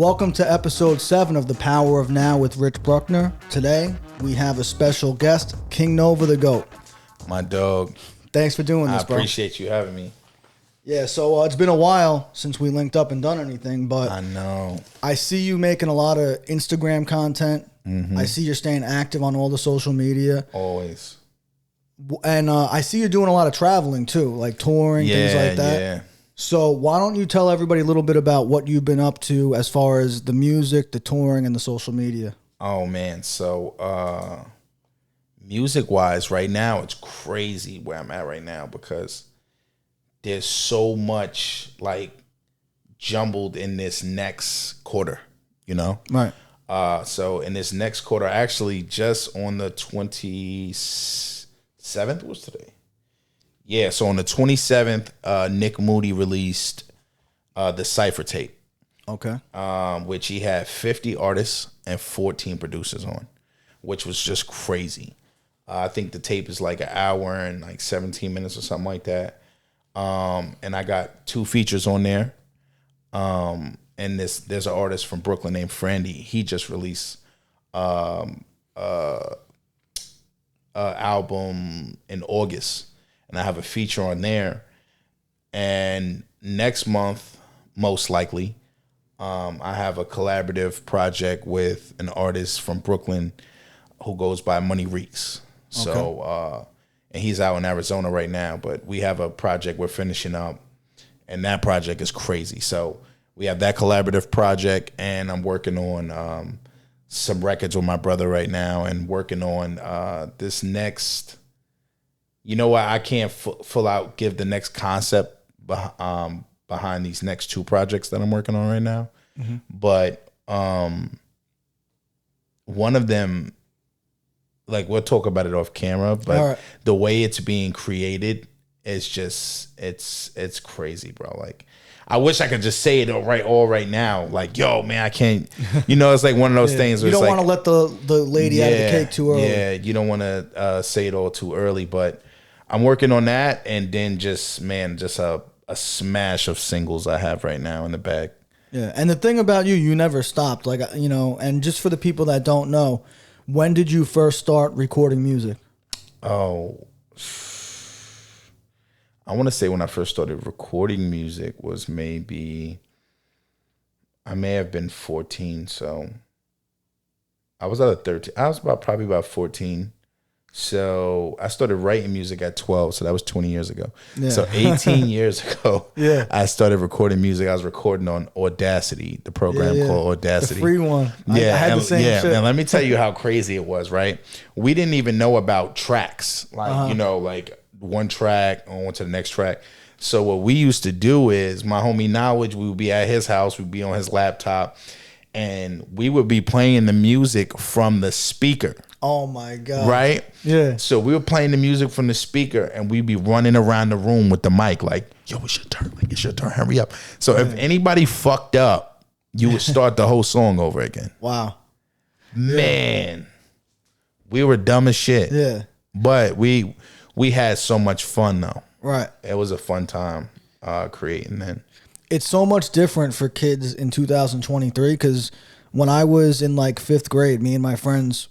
Welcome to episode 7 of The Power of Now with Rich Bruckner. Today, we have a special guest, King Nova the GOAT. My dog. Thanks for doing this, bro. I appreciate you having me. Yeah, so it's been a while since we linked up and done anything, but I know. I see you making a lot of Instagram content. Mm-hmm. I see you're staying active on all the social media. Always. And I see you're doing a lot of traveling too, like touring, things like that. Yeah. So why don't you tell everybody a little bit about what you've been up to as far as the music, the touring, and the social media? Oh, man. So music-wise, right now, it's crazy where I'm at right now because there's so much, like, jumbled in this next quarter, you know? Right. So in this next quarter, actually just on the 27th, what's today? Yeah, so on the 27th, Nick Moody released the Cypher tape. Okay. Which he had 50 artists and 14 producers on, which was just crazy. I think the tape is like an hour and like 17 minutes or something like that. And I got 2 features on there. And there's an artist from Brooklyn named Frandy. He just released album in August. And I have a feature on there. And next month, most likely, I have a collaborative project with an artist from Brooklyn who goes by Money Reeks. Okay. So, and he's out in Arizona right now, but we have a project we're finishing up, and that project is crazy. So we have that collaborative project, and I'm working on some records with my brother right now, and working on this next. You know what? I can't full out give the next concept behind these next 2 projects that I'm working on right now. Mm-hmm. But one of them, like, we'll talk about it off camera, but the way it's being created is just, it's crazy, bro. Like, I wish I could just say it all right now. Like, yo, man, I can't. You know, it's like one of those things where you don't want to let the lady out of the cake too early. Yeah, you don't want to say it all too early, but I'm working on that, and then just a smash of singles I have right now in the bag. Yeah, and the thing about you never stopped. Like, you know, and just for the people that don't know, when did you first start recording music? Oh, I want to say when I first started recording music was maybe, I may have been 14, so I was at 13. I was probably about 14. So I started writing music at 12, so that was 20 years ago. Yeah. So 18 years ago, I started recording music. I was recording on Audacity, the program called Audacity. The free one. I had the same shit. And let me tell you how crazy it was, right? We didn't even know about tracks. Like, you know, like one track on to the next track. So what we used to do is, my homie Knowledge, we would be at his house, we'd be on his laptop, and we would be playing the music from the speaker. Oh my God. Right? Yeah. So we were playing the music from the speaker, and we'd be running around the room with the mic like, yo, it's your turn. Like, it's your turn. Hurry up. So if anybody fucked up, you would start the whole song over again. Wow. Man. We were dumb as shit. Yeah. But we had so much fun though. Right. It was a fun time creating then. It's so much different for kids in 2023 because when I was in like 5th grade, me and my friends,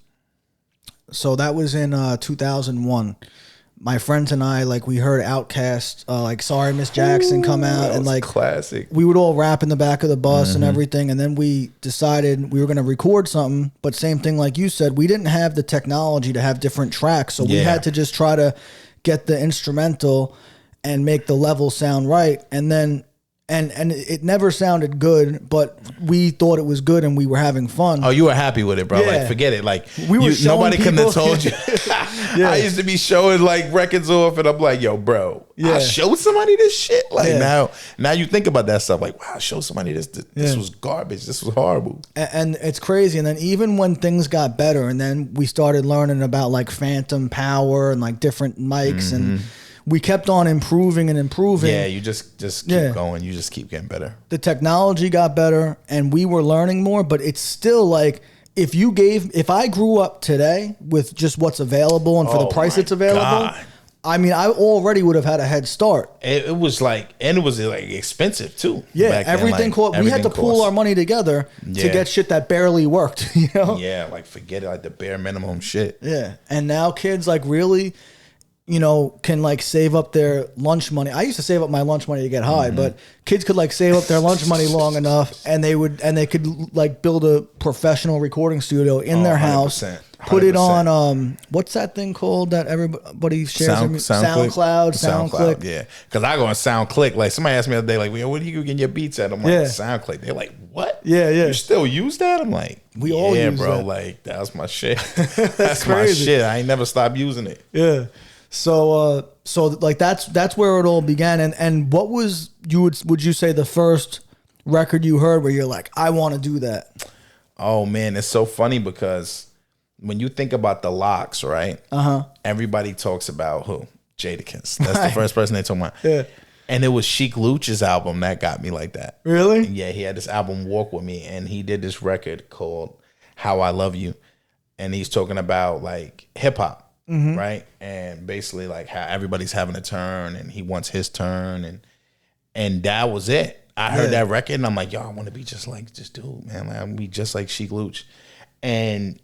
so that was in 2001. My friends and I, like, we heard Outkast, like Sorry Miss Jackson come out, and like classic. We would all rap in the back of the bus and everything, and then we decided we were going to record something. But same thing, like you said, we didn't have the technology to have different tracks, so we had to just try to get the instrumental and make the level sound right, and then. And it never sounded good, but we thought it was good and we were having fun. Oh, you were happy with it, bro. Yeah. Like, forget it. Like, nobody couldn't have told you. I used to be showing like records off, and I'm like, yo, bro, I showed somebody this shit. Like, now you think about that stuff, like, wow, I showed somebody this. This was garbage. This was horrible. And it's crazy. And then even when things got better, and then we started learning about like phantom power and like different mics and we kept on improving and improving. Yeah, you just keep going. You just keep getting better. The technology got better and we were learning more, but it's still like, if I grew up today with just what's available and for the price it's available, I mean, I already would have had a head start. It was like, and it was like expensive too. Yeah, everything cost. We had to pool our money together to get shit that barely worked. You know? Yeah, like forget it, like the bare minimum shit. Yeah, and now kids like really, you know, can like save up their lunch money. I used to save up my lunch money to get high, but kids could like save up their lunch money long enough, and they could like build a professional recording studio in their house. 100%. Put it on what's that thing called that everybody shares? SoundCloud. Yeah, because I go on SoundClick. Like somebody asked me the other day, like, "Where do you get your beats at?" I'm like, SoundClick. They're like, "What? Yeah. You still use that?" I'm like, "We all use bro. That. Like that's my shit. That's my shit. I ain't never stopped using it." Yeah. So like that's where it all began. And what was would you say the first record you heard where you're like, I want to do that? Oh man, it's so funny because when you think about the Locks, right? Everybody talks about who? Jadakiss. That's the first person they talk about. Yeah. And it was Sheek Luch's album that got me like that. Really? Yeah, he had this album Walk With Me, and he did this record called How I Love You. And he's talking about like hip hop, right? And basically like how everybody's having a turn and he wants his turn, and that was it. I heard that record and I'm like, yo, I want to be just like this dude, man. Like, I want to be just like Sheek Luch. And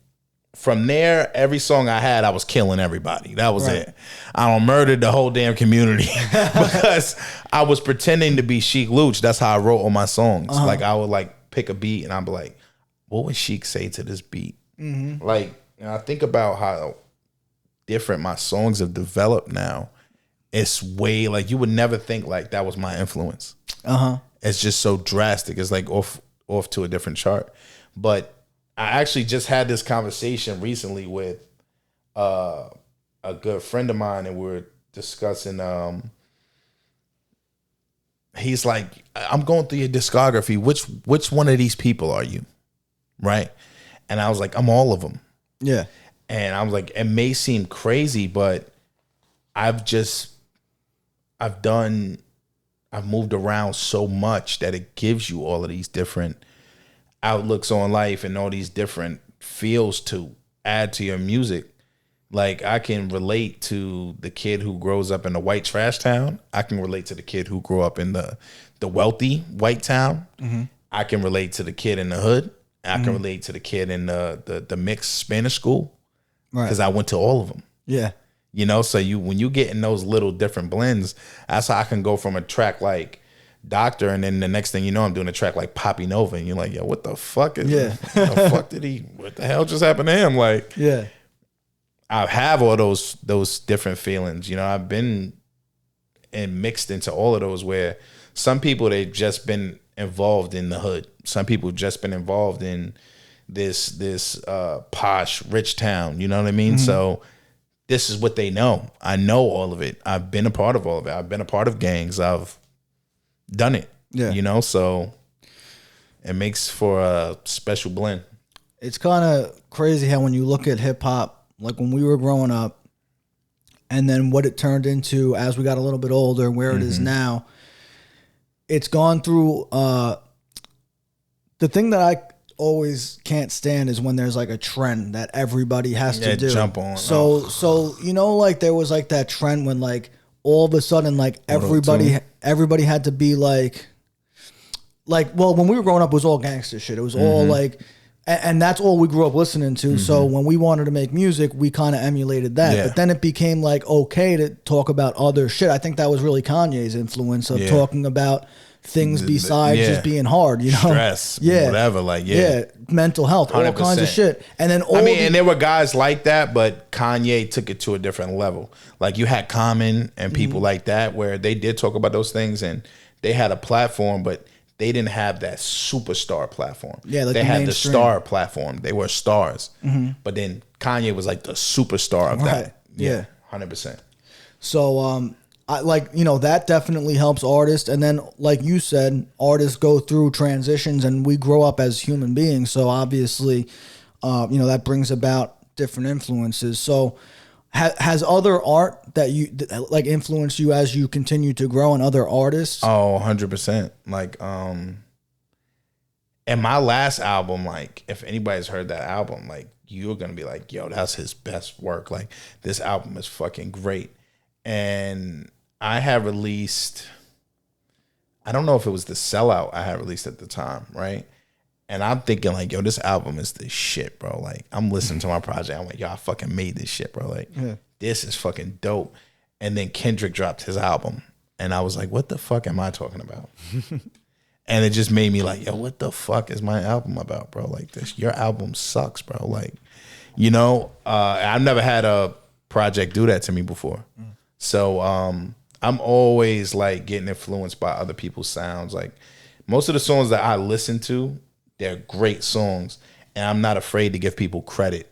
from there, every song I had, I was killing everybody. That was it. I murdered the whole damn community because I was pretending to be Sheek Luch. That's how I wrote all my songs. Like I would like pick a beat and I'd be like, what would Sheek say to this beat? Like, I think about how different my songs have developed now. It's way like you would never think like that was my influence. It's just so drastic. It's like off to a different chart. But I actually just had this conversation recently with a good friend of mine, and we were discussing. He's like, "I'm going through your discography. Which one of these people are you?" Right? And I was like, "I'm all of them." Yeah. And I was like, "It may seem crazy, but I've moved around so much that it gives you all of these different outlooks on life and all these different feels to add to your music. Like I can relate to the kid who grows up in a white trash town. I can relate to the kid who grew up in the wealthy white town. I can relate to the kid in the hood. I can relate to the kid in the mixed Spanish school because I went to all of them. Yeah. You know, so when you get in those little different blends, that's how I can go from a track like Doctor, and then the next thing you know, I'm doing a track like Poppy Nova, and you're like, yo, what the fuck is what the fuck what the hell just happened to him? Like, I have all those different feelings. You know, I've been and mixed into all of those where some people, they've just been involved in the hood. Some people just been involved in this posh, rich town. You know what I mean? So this is what they know. I know all of it. I've been a part of all of it. I've been a part of gangs. I've done it. Yeah. You know, so it makes for a special blend. It's kind of crazy how when you look at hip hop, like when we were growing up and then what it turned into as we got a little bit older and where it is now, it's gone through the thing that I always can't stand is when there's like a trend that everybody has to do. Jump on. So you know, like there was like that trend when like all of a sudden like everybody had to be like well, when we were growing up it was all gangster shit. It was all like, and that's all we grew up listening to. So when we wanted to make music, we kind of emulated that. But then it became like okay to talk about other shit. I think that was really Kanye's influence of talking about things besides just being hard, you know, stress, whatever, like mental health, 100%. All kinds of shit. And then and there were guys like that, but Kanye took it to a different level. Like you had Common and people like that where they did talk about those things and they had a platform, but they didn't have that superstar platform. Yeah, like they had the star platform. They were stars, but then Kanye was like the superstar of that. Yeah, 100%. So, I like, you know, that definitely helps artists. And then, like you said, artists go through transitions and we grow up as human beings. So obviously, you know, that brings about different influences. So has other art that you like influenced you as you continue to grow and other artists? Oh, 100%. Like, and my last album, like if anybody's heard that album, like you're going to be like, yo, that's his best work. Like this album is fucking great. And I had released, I don't know if it was the Sellout I had released at the time, right? And I'm thinking like, yo, this album is the shit, bro. Like, I'm listening to my project. I'm like, yo, I fucking made this shit, bro. Like, this is fucking dope. And then Kendrick dropped his album. And I was like, what the fuck am I talking about? And it just made me like, yo, what the fuck is my album about, bro? Like, your album sucks, bro. Like, you know, I've never had a project do that to me before. So I'm always like getting influenced by other people's sounds. Like, most of the songs that I listen to, they're great songs, and I'm not afraid to give people credit.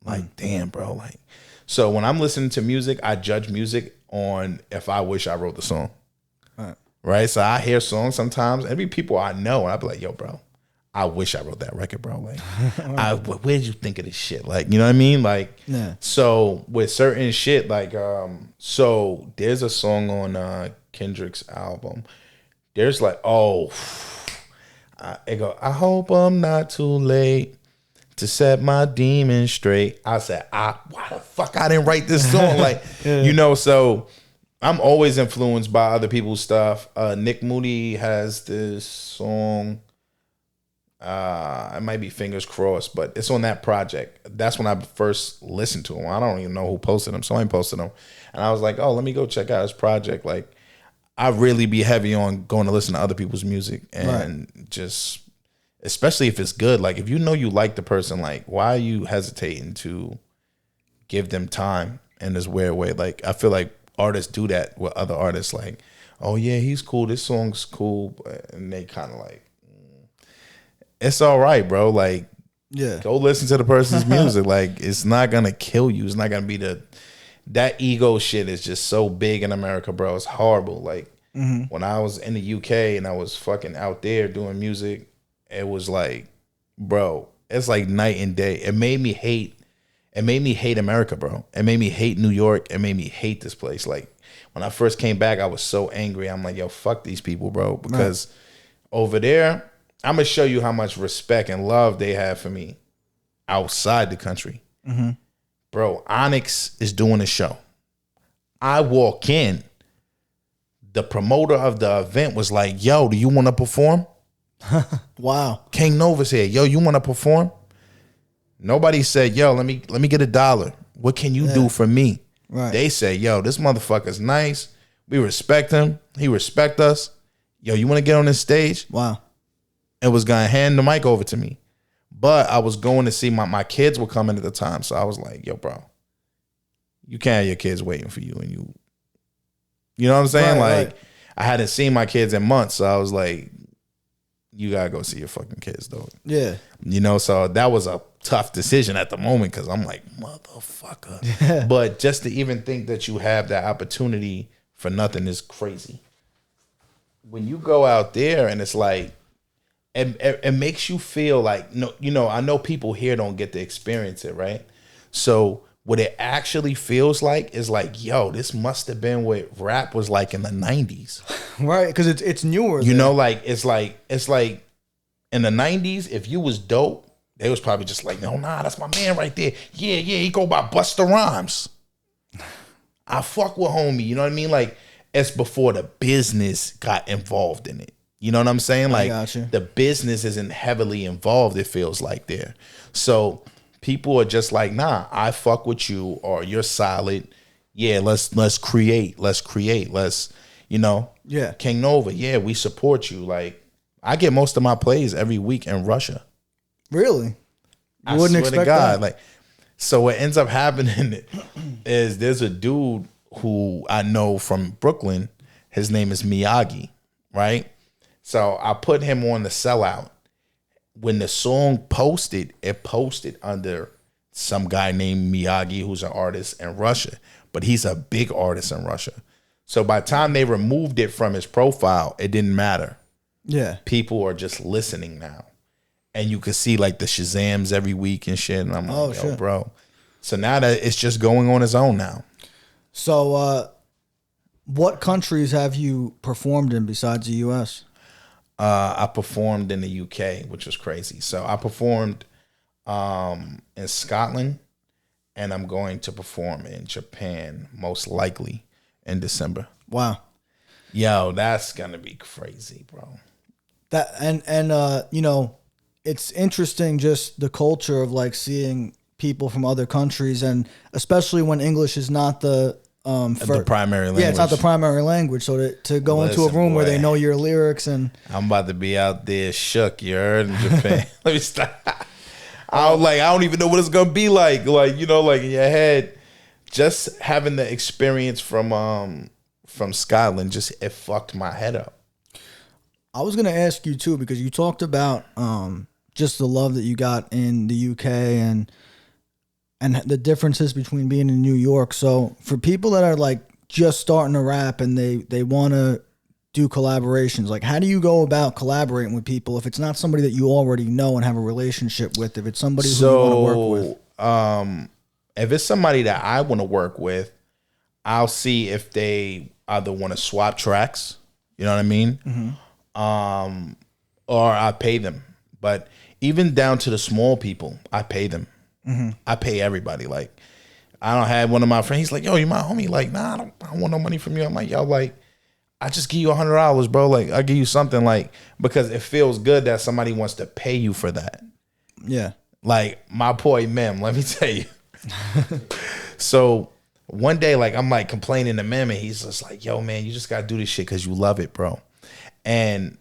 Like, damn, bro. Like, so when I'm listening to music, I judge music on if I wish I wrote the song. Right? So I hear songs sometimes, and be people I know, and I'll be like, yo, bro, I wish I wrote that record, bro. Like, where did you think of this shit? Like, you know what I mean? Like, so with certain shit, like, so there's a song on Kendrick's album. There's like, it go, I hope I'm not too late to set my demons straight. I said, why the fuck I didn't write this song? Like, you know, so I'm always influenced by other people's stuff. Nick Moody has this song. It might be Fingers Crossed, but it's on that project. That's when I first listened to him. I don't even know who posted him. Somebody posted him. And I was like, oh, let me go check out his project. Like, I really be heavy on going to listen to other people's music and just, especially if it's good. Like, if you know you like the person, like, why are you hesitating to give them time in this weird way? Like, I feel like artists do that with other artists. Like, oh yeah, he's cool. This song's cool. And they kind of like, it's all right, bro. Like, go listen to the person's music. Like, it's not going to kill you. It's not going to be that ego shit is just so big in America, bro. It's horrible. Like, when I was in the UK and I was fucking out there doing music, it was like, bro, it's like night and day. It made me hate America, bro. It made me hate New York. It made me hate this place. Like, when I first came back, I was so angry. I'm like, yo, fuck these people, bro. Because over there, I'm going to show you how much respect and love they have for me outside the country. Bro, Onyx is doing a show. I walk in. The promoter of the event was like, yo, do you want to perform? Wow. King Nova's here. Yo, you want to perform? Nobody said, yo, let me get $1. What can you do for me? Right. They say, yo, this motherfucker's nice. We respect him. He respect us. Yo, you want to get on this stage? Wow. It was going to hand the mic over to me. But I was going to see my kids were coming at the time. So I was like, yo, bro, you can't have your kids waiting for you. And you know what I'm saying? Like, I hadn't seen my kids in months. So I was like, you got to go see your fucking kids, though. Yeah. You know, so that was a tough decision at the moment because I'm like, motherfucker. But just to even think that you have that opportunity for nothing is crazy. When you go out there and it's like, it makes you feel like, no, you know, I know people here don't get to experience it, right? So what it actually feels like is like, yo, this must have been what rap was like in the 90s. Right, because it's newer. You know, like it's like in the 90s, if you was dope, they was probably just like, no, nah, that's my man right there. Yeah, he go by Busta Rhymes. I fuck with homie, you know what I mean? Like, it's before the business got involved in it. You know what I'm saying? Like, the business isn't heavily involved, it feels like there. So people are just like, nah, I fuck with you, or you're solid. Yeah, let's create. Let's, you know. Yeah. King Nova, yeah, we support you. Like, I get most of my plays every week in Russia. Really? I wouldn't expect that. Like, so what ends up happening is there's a dude who I know from Brooklyn. His name is Miyagi, right? So I put him on the Sellout. When the song posted, it posted under some guy named Miyagi, who's an artist in Russia, but he's a big artist in Russia. So by the time they removed it from his profile, it didn't matter. Yeah. People are just listening now. And you can see like the Shazams every week and shit. And I'm like, yo, bro. So now that it's just going on its own now. So what countries have you performed in besides the U.S.? I performed in the UK, which was crazy. So I performed in Scotland, and I'm going to perform in Japan, most likely. in December. Wow. Yo, that's gonna be crazy, bro. That you know, it's interesting just the culture of like seeing people from other countries, and especially when English is not the primary language. Yeah, it's not the primary language. So to go into a room where they know your lyrics, and I'm about to be out there shook. You heard in Japan. Let me stop. I don't even know what it's gonna be like. Like, you know, like in your head, just having the experience from Scotland, just it fucked my head up. I was gonna ask you too, because you talked about just the love that you got in the UK and the differences between being in New York. So for people that are like just starting to rap and they want to do collaborations, like how do you go about collaborating with people if it's not somebody that you already know and have a relationship with? If it's somebody who you want to work with, if it's somebody that I want to work with, I'll see if they either want to swap tracks. You know what I mean? Mm-hmm. Or I pay them. But even down to the small people, I pay them. Mm-hmm. I pay everybody. Like, I don't have one of my friends. He's like, yo, you my homie. Like, nah, I don't want no money from you. I'm like, yo, like, I just give you $100, bro. Like, I'll give you something, like, because it feels good that somebody wants to pay you for that. Yeah. Like, my boy Mem, let me tell you. So one day, like, I'm like complaining to Mem, and he's just like, yo, man, you just gotta do this shit because you love it, bro. And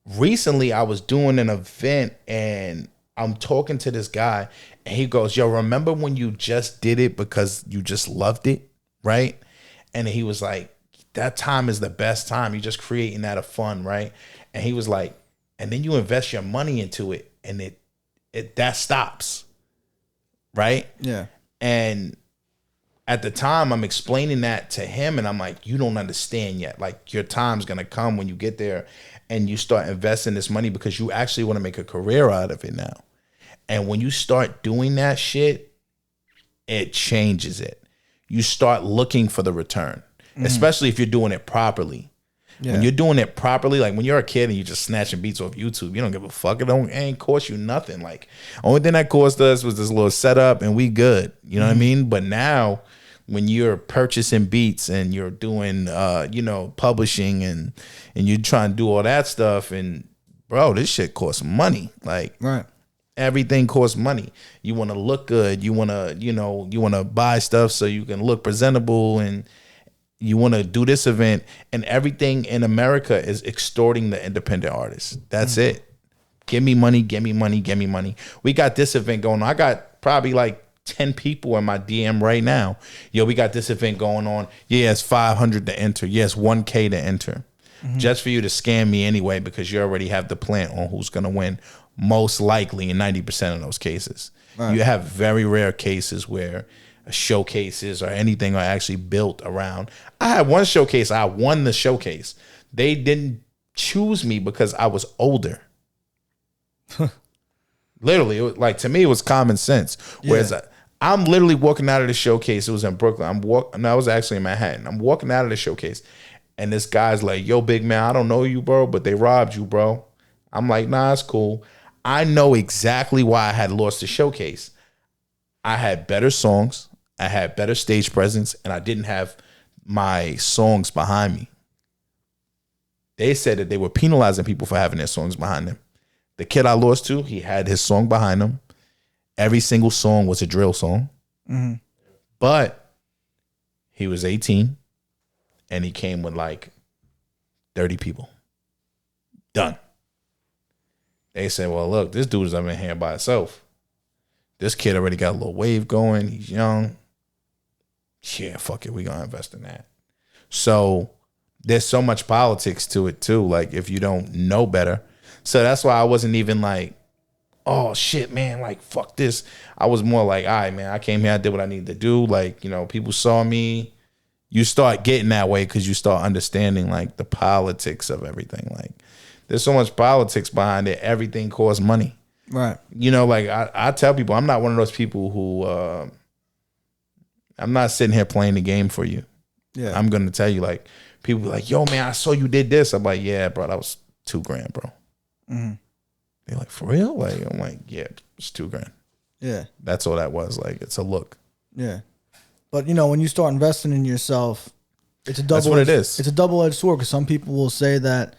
recently I was doing an event and I'm talking to this guy and he goes, yo, remember when you just did it because you just loved it, right? And he was like, that time is the best time. You're just creating that of fun, right? And he was like, and then you invest your money into it and it that stops, right? Yeah. And at the time I'm explaining that to him and I'm like, you don't understand yet. Like, your time's gonna come when you get there and you start investing this money because you actually want to make a career out of it now. And when you start doing that shit, it changes it. You start looking for the return, especially if you're doing it properly. Yeah. When you're doing it properly, like when you're a kid and you're just snatching beats off YouTube, you don't give a fuck. It ain't cost you nothing. Like, only thing that cost us was this little setup and we good. You know what I mean? But now when you're purchasing beats and you're doing, publishing and you're trying to do all that stuff, and bro, this shit costs money. Like, right. Everything costs money. You want to look good. You want to, you want to buy stuff so you can look presentable, and you want to do this event, and everything in America is extorting the independent artists. That's it. Give me money, give me money, give me money. We got this event going on. I got probably like 10 people in my DM right now. Yo, we got this event going on. Yeah, it's 500 to enter. Yes, 1K to enter. Just for you to scam me anyway, because you already have the plan on who's going to win, most likely in 90% of those cases. Right. You have very rare cases where showcases or anything are actually built around. I had one showcase. I won the showcase. They didn't choose me because I was older. Literally, it was, like, to me, it was common sense. Whereas I'm literally walking out of the showcase. It was in Brooklyn. I was actually in Manhattan. I'm walking out of the showcase, and this guy's like, yo, big man, I don't know you, bro, but they robbed you, bro. I'm like, nah, it's cool. I know exactly why I had lost the showcase. I had better songs, I had better stage presence, and I didn't have my songs behind me. They said that they were penalizing people for having their songs behind them. The kid I lost to, he had his song behind him. Every single song was a drill song. Mm-hmm. But he was 18 and he came with like 30 people. Done. They said, well, look, this dude is up in here by himself. This kid already got a little wave going. He's young. Yeah, fuck it. We gonna invest in that. So there's so much politics to it too. Like, if you don't know better. So that's why I wasn't even like, oh shit, man, like, fuck this. I was more like, all right, man, I came here, I did what I needed to do. Like, people saw me. You start getting that way because you start understanding like the politics of everything. Like, there's so much politics behind it. Everything costs money. Right. Like I tell people, I'm not one of those people who, I'm not sitting here playing the game for you. Yeah. I'm going to tell you, like, people be like, yo, man, I saw you did this. I'm like, yeah, bro, that was $2,000, bro. Mm-hmm. They're like, for real? Like, I'm like, yeah, it's $2,000. Yeah. That's all that was. Like, it's a look. Yeah. But, when you start investing in yourself, It's a That's what it is. It's a double-edged sword because some people will say that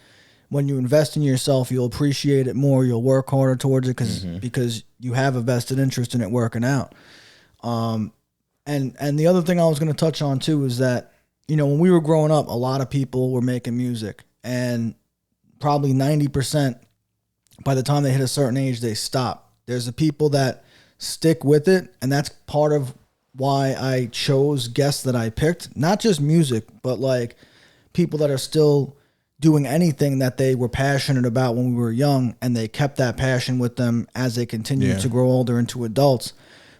when you invest in yourself, you'll appreciate it more. You'll work harder towards it because you have a vested interest in it working out. And the other thing I was going to touch on too is that, you know, when we were growing up, a lot of people were making music, and probably 90% by the time they hit a certain age, they stop. There's the people that stick with it, and that's part of why I chose guests that I picked. Not just music, but like people that are still doing anything that they were passionate about when we were young, and they kept that passion with them as they continue to grow older into adults.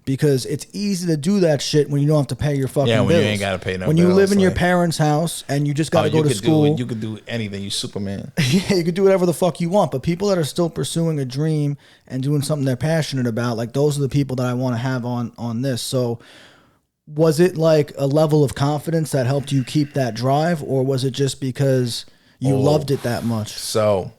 Because it's easy to do that shit when you don't have to pay your fucking bills. Yeah, when you ain't got to pay no bills. When you live in your parents' house and you just got to go to school. You could do anything. You Superman. Yeah, you could do whatever the fuck you want. But people that are still pursuing a dream and doing something they're passionate about, like those are the people that I want to have on this. So was it like a level of confidence that helped you keep that drive, or was it just because you loved it that much? So...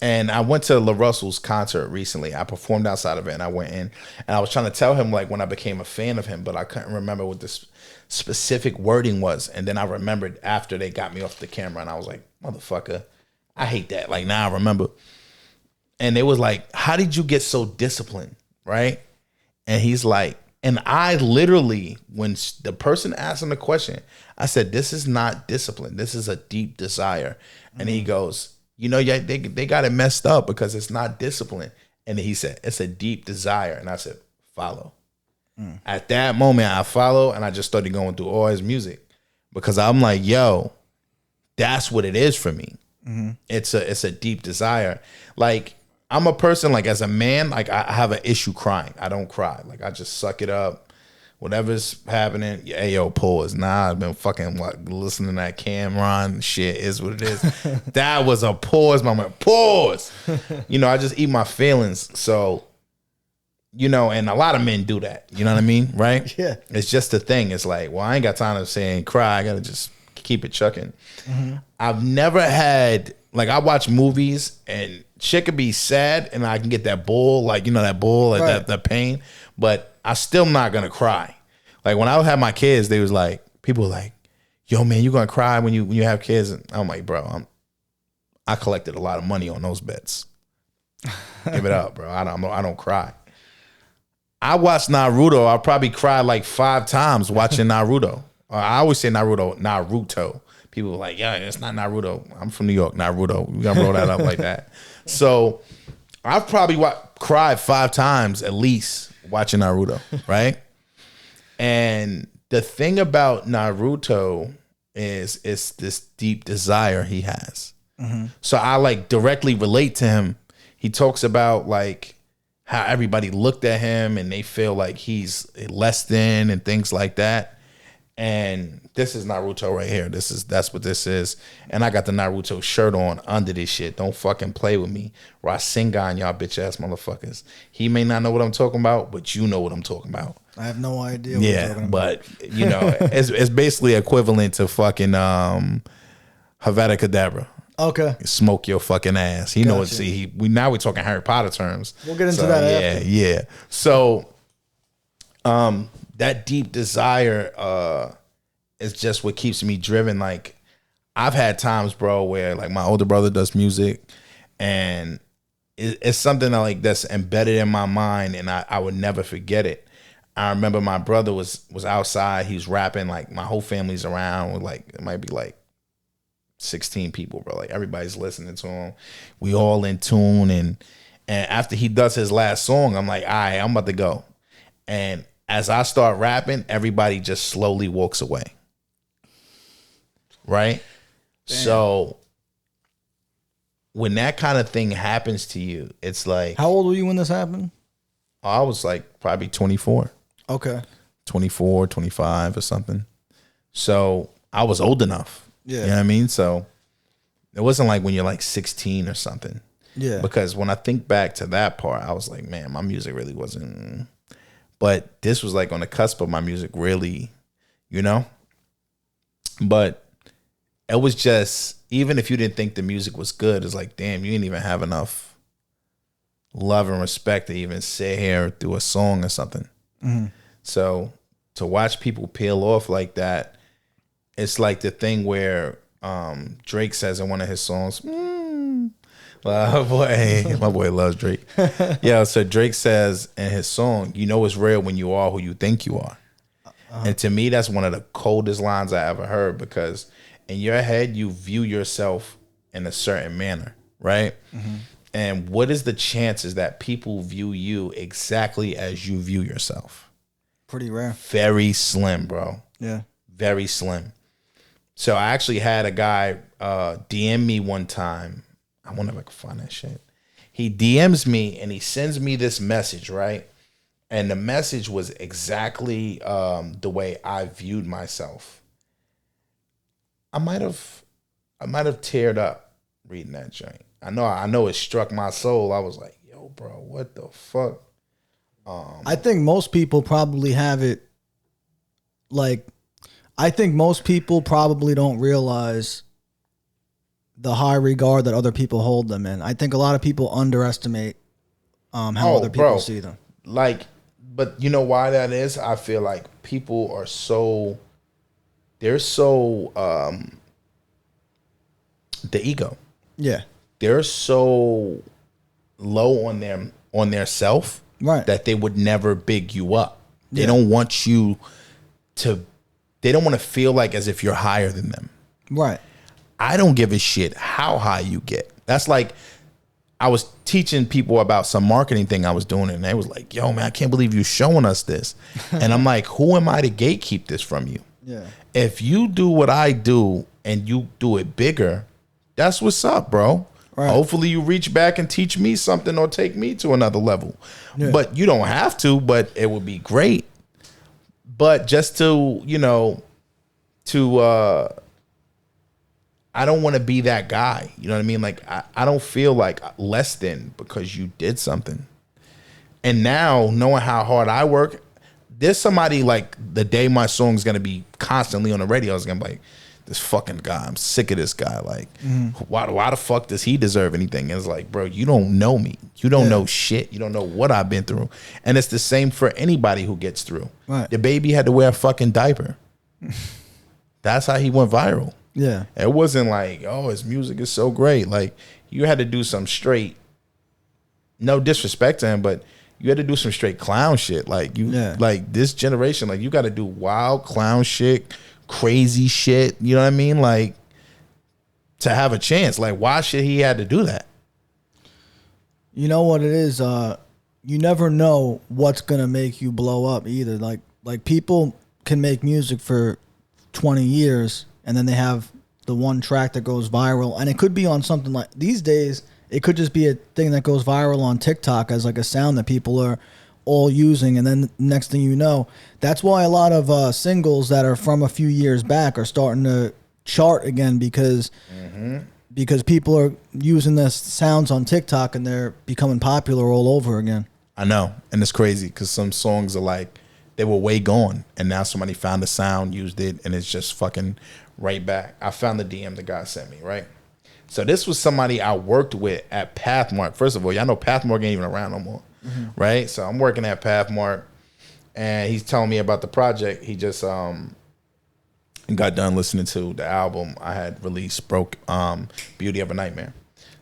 And I went to La Russell's concert recently. I performed outside of it, and I went in, and I was trying to tell him like when I became a fan of him, but I couldn't remember what this specific wording was. And then I remembered after they got me off the camera, and I was like, motherfucker, I hate that. Like now I remember. And it was like, how did you get so disciplined, right? And he's like, and I literally, when the person asked him the question, I said, this is not discipline. This is a deep desire. And he goes, you know, yeah, they got it messed up because it's not discipline. And then he said, it's a deep desire. And I said, follow. At that moment, I followed, and I just started going through all his music because I'm like, yo, that's what it is for me. It's a deep desire. Like, I'm a person, like, as a man, like, I have an issue crying. I don't cry. Like, I just suck it up. Whatever's happening, yeah, yo, pause. Nah, I've been fucking listening to that Cameron shit. Is what it is. That was a pause moment. Pause. You know, I just eat my feelings. So, you know, and a lot of men do that. You know what I mean? Right? Yeah. It's just a thing. It's like, well, I ain't got time to say and cry. I got to just keep it chucking. I've never had, like, I watch movies and shit could be sad and I can get that bull, like, you know, that bull, like that pain. But I still not gonna cry. Like when I had my kids, they was like, people were like, yo man, you gonna cry when you have kids? And I'm like, bro, I collected a lot of money on those bets. Give it up, bro. I don't cry. I watched Naruto. I probably cried like 5 times watching Naruto. I always say Naruto. People were like, yeah, it's not Naruto. I'm from New York, Naruto. We gotta roll that up like that. So I've probably cried 5 times at least watching Naruto, right? And the thing about Naruto is it's this deep desire he has. So I like directly relate to him. He talks about like how everybody looked at him and they feel like he's less than and things like that. And this is Naruto right here. That's what this is. And I got the Naruto shirt on under this shit. Don't fucking play with me. Rasengan, y'all bitch ass motherfuckers. He may not know what I'm talking about, but you know what I'm talking about. I have no idea what you're talking about. But you know, it's basically equivalent to fucking Havada Kedavra. Okay. Smoke your fucking ass. He knows. See, we're talking Harry Potter terms. We'll get into that after. Yeah. So, that deep desire is just what keeps me driven. Like, I've had times, bro, where like my older brother does music, and it's something that's embedded in my mind, and I would never forget it. I remember my brother was outside. He was rapping. Like my whole family's around. With like it might be like 16 people, bro. Like everybody's listening to him. We all in tune, and after he does his last song, I'm like, all right, I'm about to go. And as I start rapping, everybody just slowly walks away. Right? Damn. So when that kind of thing happens to you, it's like... How old were you when this happened? I was like probably 24. Okay. 24, 25 or something. So I was old enough. Yeah. You know what I mean? So it wasn't like when you're like 16 or something. Yeah. Because when I think back to that part, I was like, man, my music really wasn't... But this was like on the cusp of my music really, you know? But it was just, even if you didn't think the music was good, it's like, damn, you didn't even have enough love and respect to even sit here through a song or something. So to watch people peel off like that, it's like the thing where Drake says in one of his songs, my boy loves Drake. Yeah, so Drake says in his song, you know it's real when you are who you think you are. And to me, that's one of the coldest lines I ever heard, because in your head, you view yourself in a certain manner, right? Mm-hmm. And what is the chances that people view you exactly as you view yourself? Pretty rare. Very slim, bro. Yeah. Very slim. So I actually had a guy DM me one time. I wonder if I can find that shit. He DMs me and he sends me this message, right? And the message was exactly the way I viewed myself. I might have teared up reading that joint. I know it struck my soul. I was like, yo, bro, what the fuck? I think most people probably have it like, I think most people probably don't realize the high regard that other people hold them in. I think a lot of people underestimate how other people see them. Like, but you know why that is? I feel like people are they're so the ego. Yeah. They're so low on their self, right, that they would never big you up. They don't want you to, they don't want to feel like as if you're higher than them. Right. I don't give a shit how high you get. That's like, I was teaching people about some marketing thing I was doing, and they was like, yo, man, I can't believe you showing us this. And I'm like, who am I to gatekeep this from you? Yeah. If you do what I do and you do it bigger, that's what's up, bro. Right. Hopefully you reach back and teach me something or take me to another level. Yeah. But you don't have to, but it would be great. But just to, I don't want to be that guy. You know what I mean? Like, I don't feel like less than because you did something. And now, knowing how hard I work, there's somebody like the day my song's going to be constantly on the radio, is going to be like, this fucking guy, I'm sick of this guy. Like, why the fuck does he deserve anything? And it's like, bro, you don't know me. You don't know shit. You don't know what I've been through. And it's the same for anybody who gets through. Right. The baby had to wear a fucking diaper. That's how he went viral. Yeah. It wasn't like, oh, his music is so great. Like, you had to do some straight, no disrespect to him, but you had to do some straight clown shit. Like, like this generation, like, you got to do wild clown shit, crazy shit. You know what I mean? Like, to have a chance. Like, why should he had to do that? You know what it is? You never know what's gonna make you blow up either. Like people can make music for 20 years and then they have the one track that goes viral, and it could be on something like, these days it could just be a thing that goes viral on TikTok as like a sound that people are all using, and then next thing you know, that's why a lot of singles that are from a few years back are starting to chart again, because people are using the sounds on TikTok and they're becoming popular all over again. I know, and it's crazy because some songs are like, they were way gone, and now somebody found the sound, used it, and it's just fucking right back. I found the DM the guy sent me, right? So this was somebody I worked with at Pathmark. First of all, y'all know Pathmark ain't even around no more, right? So I'm working at Pathmark, and he's telling me about the project. He just got done listening to the album I had released, Beauty of a Nightmare.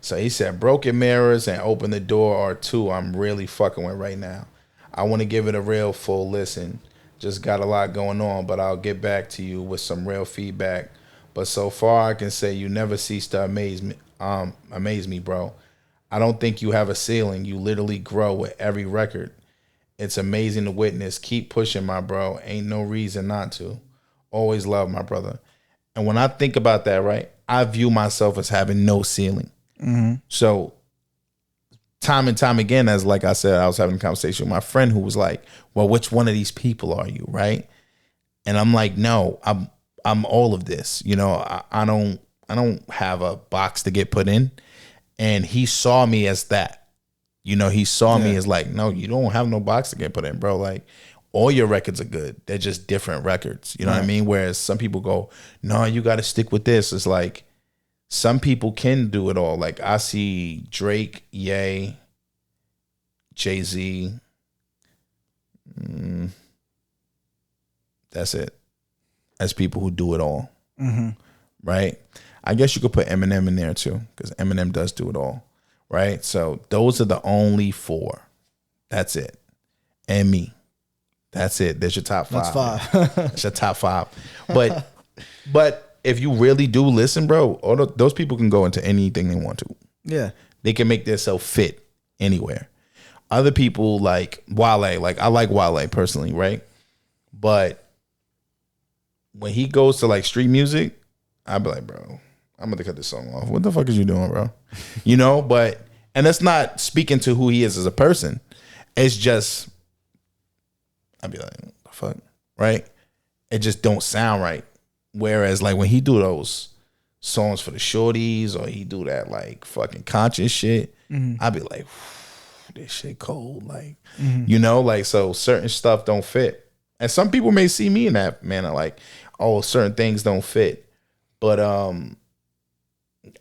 So he said, Broken Mirrors and Open the Door are two I'm really fucking with right now. I want to give it a real full listen. Just got a lot going on, but I'll get back to you with some real feedback. But so far, I can say you never cease to amaze me, bro. I don't think you have a ceiling. You literally grow with every record. It's amazing to witness. Keep pushing, my bro. Ain't no reason not to. Always love, my brother. And when I think about that, right, I view myself as having no ceiling. So time and time again, as like I said, I was having a conversation with my friend who was like, well, which one of these people are you, right? And I'm like, no, I'm all of this. You know, I don't have a box to get put in. And he saw me as that. You know, he saw me as like, no, you don't have no box to get put in, bro. Like, all your records are good. They're just different records. You know what I mean? Whereas some people go, no, you got to stick with this. It's like, some people can do it all. Like, I see Drake, Ye, Jay-Z. That's it. As people who do it all. right? I guess you could put Eminem in there too, because Eminem does do it all, right? So those are the only 4. That's it. And me. That's it. There's your top 5. That's 5. That's your top 5. But if you really do listen, bro, all those people can go into anything they want to. Yeah. They can make themselves fit anywhere. Other people like Wale. Like I like Wale personally, right? But when he goes to like street music, I'd be like, bro, I'm gonna cut this song off. What the fuck is you doing, bro? You know, and that's not speaking to who he is as a person. It's just, I'd be like, what the fuck, right? It just don't sound right. Whereas like when he do those songs for the shorties or he do that like fucking conscious shit, I'd be like, this shit cold. Like, you know, like, so certain stuff don't fit. And some people may see me in that manner, like, oh, certain things don't fit. But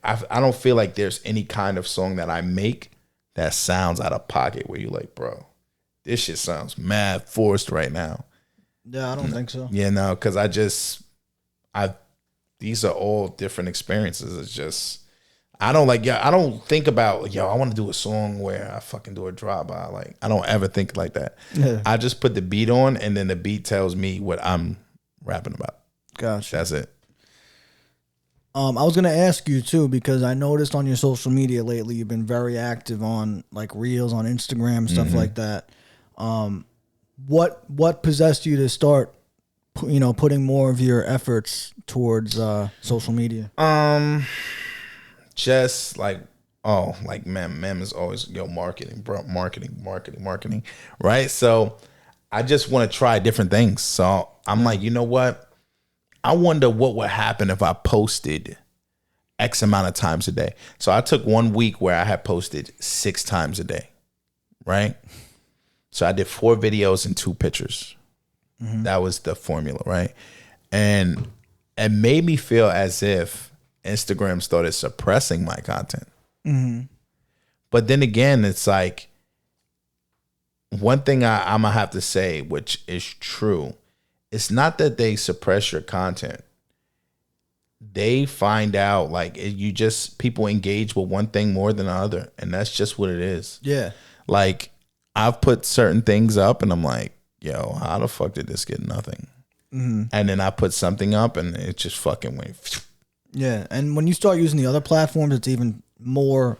I don't feel like there's any kind of song that I make that sounds out of pocket where you're like, bro, this shit sounds mad forced right now. Yeah, I don't think so. Yeah, no, because these are all different experiences. It's just, I don't think about, I want to do a song where I fucking do a drop by. Like, I don't ever think like that. Yeah. I just put the beat on and then the beat tells me what I'm rapping about. Gotcha. That's it. I was going to ask you too, because I noticed on your social media lately, you've been very active on like reels on Instagram, stuff like that. What possessed you to start, putting more of your efforts towards social media? Just like, mem is always marketing, bro, marketing, right? So I just want to try different things. So I'm like, you know what? I wonder what would happen if I posted X amount of times a day. So I took 1 week where I had posted 6 times a day, right? So I did 4 videos and 2 pictures. That was the formula, right? And it made me feel as if Instagram started suppressing my content. But then again, it's like, one thing I'm going to have to say, which is true, it's not that they suppress your content. They find out, like, people engage with one thing more than the other. And that's just what it is. Yeah. Like, I've put certain things up and I'm like, yo, how the fuck did this get nothing? And then I put something up and it just fucking went. Yeah. And when you start using the other platforms, it's even more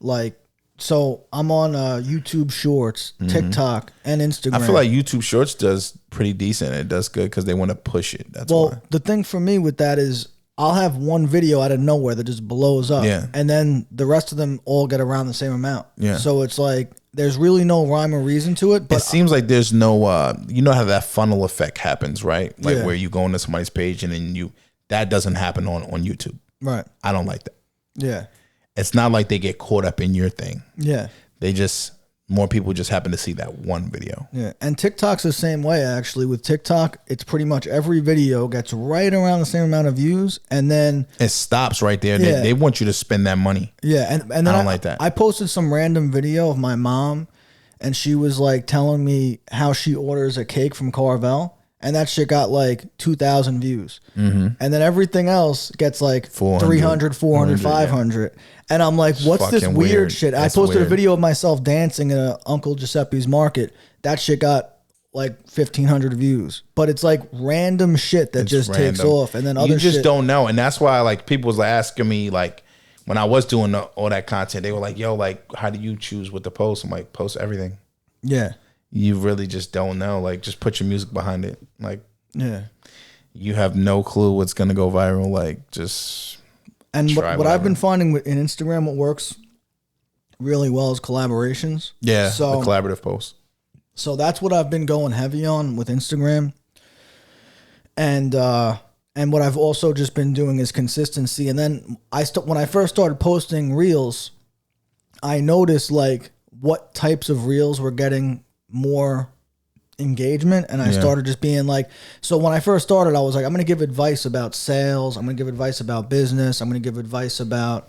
like, so I'm on YouTube Shorts, TikTok, and Instagram. I feel like YouTube Shorts does pretty decent. It does good because they want to push it. That's why. The thing for me with that is I'll have one video out of nowhere that just blows up. Yeah. And then the rest of them all get around the same amount. Yeah. So it's like there's really no rhyme or reason to it. But it seems like there's no, you know how that funnel effect happens, right? Like where you go into somebody's page and then that doesn't happen on YouTube. Right. I don't like that. Yeah. It's not like they get caught up in your thing. Yeah. More people just happen to see that one video. Yeah. And TikTok's the same way, actually. With TikTok, it's pretty much every video gets right around the same amount of views. And then it stops right there. Yeah. They want you to spend that money. Yeah. And then I don't like that. I posted some random video of my mom, and she was like telling me how she orders a cake from Carvel. And that shit got like 2,000 views. And then everything else gets like 300, 400, 500. Yeah. And I'm like, what's this weird shit? That's I posted a video of myself dancing in Uncle Giuseppe's market. That shit got like 1,500 views. But it's like random shit that just takes off. And then other shit. You just don't know. And that's why like people was asking me, like, when I was doing all that content, they were like, yo, like, how do you choose what to post? I'm like, post everything. Yeah. You really just don't know. Like, just put your music behind it. Like, yeah, you have no clue what's gonna go viral. Like, just what I've been finding in Instagram, what works really well is collaborations. Yeah, so the collaborative posts. So that's what I've been going heavy on with Instagram, and what I've also just been doing is consistency. And then when I first started posting reels, I noticed like what types of reels were getting more engagement, and I started just being like, so when I first started, I was like, I'm going to give advice about sales, I'm going to give advice about business, I'm going to give advice about,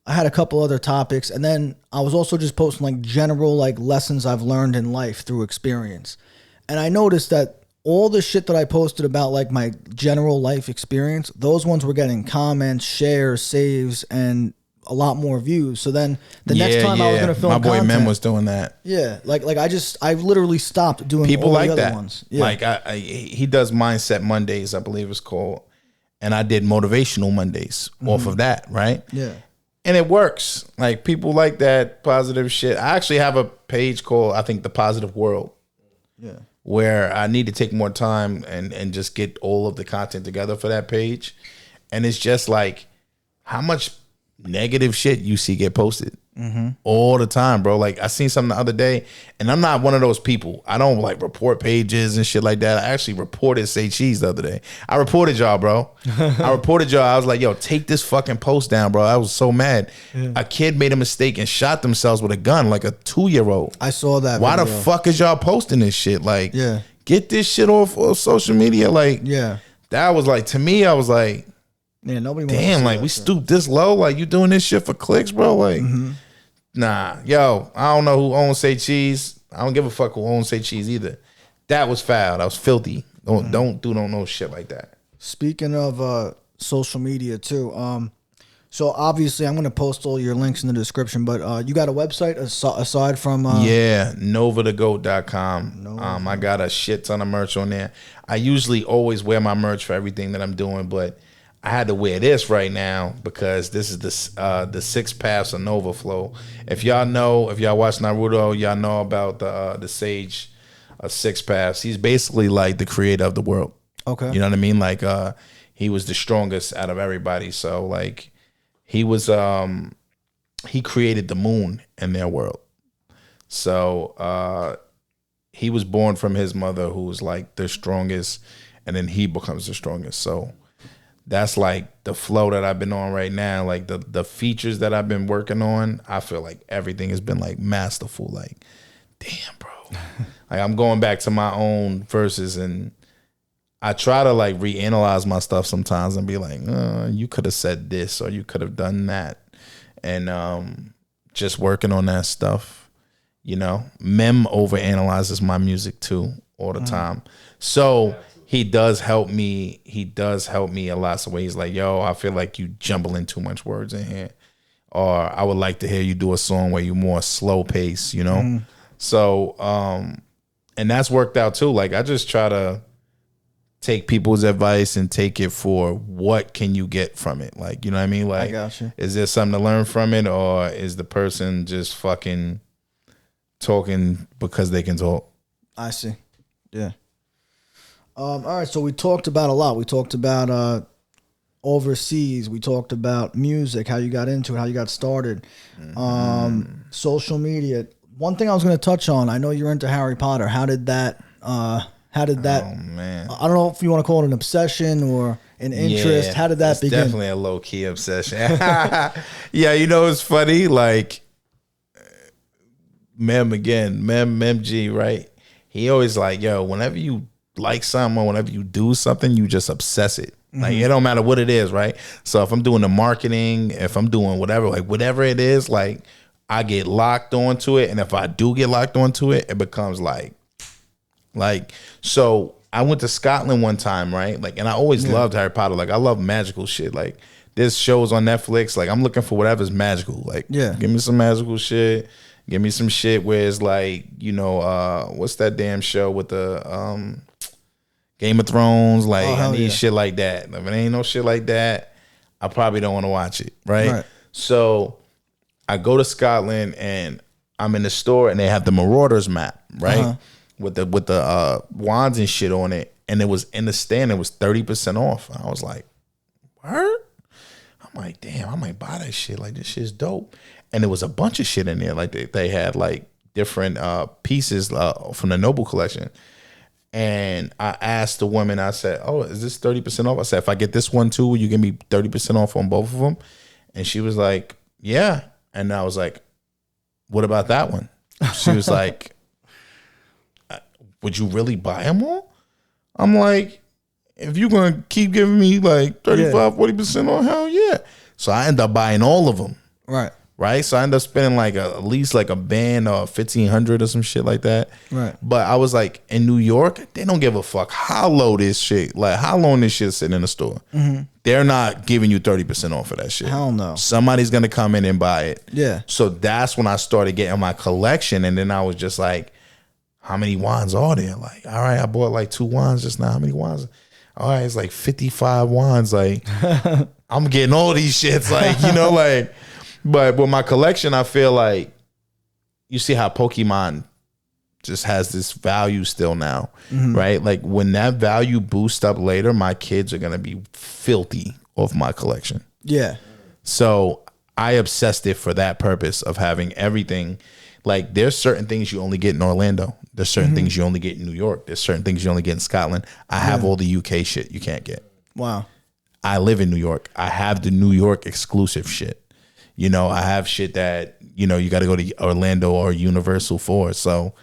I had a couple other topics, and then I was also just posting like general like lessons I've learned in life through experience. And I noticed that all the shit that I posted about like my general life experience, those ones were getting comments, shares, saves, and a lot more views. So then the next time I was gonna film, my boy content, Mem was doing that. Yeah, like I literally stopped doing people all like the other that. ones. Yeah. Like he does Mindset Mondays, I believe it's called, and I did Motivational Mondays off of that, right? Yeah. And it works. Like people like that positive shit. I actually have a page called, I think, The Positive World. Yeah. Where I need to take more time and just get all of the content together for that page. And it's just like how much negative shit you see get posted all the time, bro. Like I seen something the other day, and I'm not one of those people. I don't like report pages and shit like that. I actually reported Say Cheese the other day. I reported y'all, bro. I reported y'all. I was like, yo, take this fucking post down, bro. I was so mad. Yeah. A kid made a mistake and shot themselves with a gun, like a 2-year-old. I saw that. Why the fuck is y'all posting this shit? Like, yeah, get this shit off of social media. Like, yeah, that was like, to me, I was like, yeah, nobody. Damn, like we stooped this low. Like you doing this shit for clicks, bro. Like, nah, yo, I don't know who owns Say Cheese. I don't give a fuck who owns Say Cheese either. That was foul. That was filthy. Don't know shit like that. Speaking of social media too, so obviously I'm gonna post all your links in the description. But you got a website aside from NovaTheGoat.com. I got a shit ton of merch on there. I usually always wear my merch for everything that I'm doing, but I had to wear this right now because this is the 6 paths of Nova Flow. If y'all watch Naruto, y'all know about the sage of 6 paths. He's basically like the creator of the world. Okay. You know what I mean? Like he was the strongest out of everybody. So like he was he created the moon in their world. So he was born from his mother who was like the strongest, and then he becomes the strongest. So that's like the flow that I've been on right now. Like the features that I've been working on, I feel like everything has been like masterful. Like, damn, bro. Like I'm going back to my own verses, and I try to like reanalyze my stuff sometimes and be like, you could have said this or you could have done that. And just working on that stuff, you know. Mem overanalyzes my music too all the time. So he does help me. He does help me a lot. So when he's like, yo, I feel like you jumbling too much words in here. Or I would like to hear you do a song where you more slow pace, you know? So, and that's worked out too. Like I just try to take people's advice and take it for what can you get from it. Like, you know what I mean? Like, I got you. Is there something to learn from it, or is the person just fucking talking because they can talk? I see. Yeah. All right, so we talked about a lot. We talked about overseas. We talked about music, how you got into it, how you got started. Social media. One thing I was going to touch on, I know you're into Harry Potter. How did that oh, man. I don't know if you want to call it an obsession or an interest. Yeah, how did that begin? Definitely a low-key obsession. Yeah, you know, it's funny. Like, Mem G, right? He always like, yo, whenever you like something or whenever you do something, you just obsess it. Like it don't matter what it is, right? So if I'm doing the marketing, if I'm doing whatever, like whatever it is, like I get locked onto it. And if I do get locked onto it, it becomes like so I went to Scotland one time, right? Like, and I always loved Harry Potter. Like I love magical shit. Like there's shows on Netflix. Like I'm looking for whatever's magical. Like give me some magical shit. Give me some shit where it's like, you know, what's that damn show with the Game of Thrones? Like, I need shit like that. If it ain't no shit like that, I probably don't want to watch it, right? So I go to Scotland and I'm in the store and they have the Marauders map, right? With the wands and shit on it. And it was in the stand, it was 30% off. I was like, word? I'm like, damn, I might buy that shit. Like, this shit's dope. And there was a bunch of shit in there. Like they had like different pieces from the Noble collection. And I asked the woman, I said, oh, is this 30% off? I said, if I get this one too, will you give me 30% off on both of them? And she was like, yeah. And I was like, what about that one? She was like, would you really buy them all? I'm like, if you're going to keep giving me like 35, 40% off, hell yeah. So I ended up buying all of them. Right. right? So I ended up spending like at least like a band or 1,500 or some shit like that. Right. But I was like, in New York, they don't give a fuck how low this shit, like how long this shit sitting in the store. Mm-hmm. They're not giving you 30% off of that shit. Hell no. Somebody's gonna come in and buy it. Yeah. So that's when I started getting my collection, and then I was just like, how many wands are there? Like, all right, I bought like 2 wands just now. How many wands? All right, it's like 55 wands. Like, I'm getting all these shits. Like, you know, like, but with my collection, I feel like you see how Pokemon just has this value still now, right? Like when that value boosts up later, my kids are gonna be filthy off my collection. Yeah. So I obsessed it for that purpose of having everything. Like there's certain things you only get in Orlando. There's certain things you only get in New York. There's certain things you only get in Scotland. I have all the UK shit you can't get. Wow. I live in New York. I have the New York exclusive shit. You know, I have shit that, you know, you got to go to Orlando or Universal for. So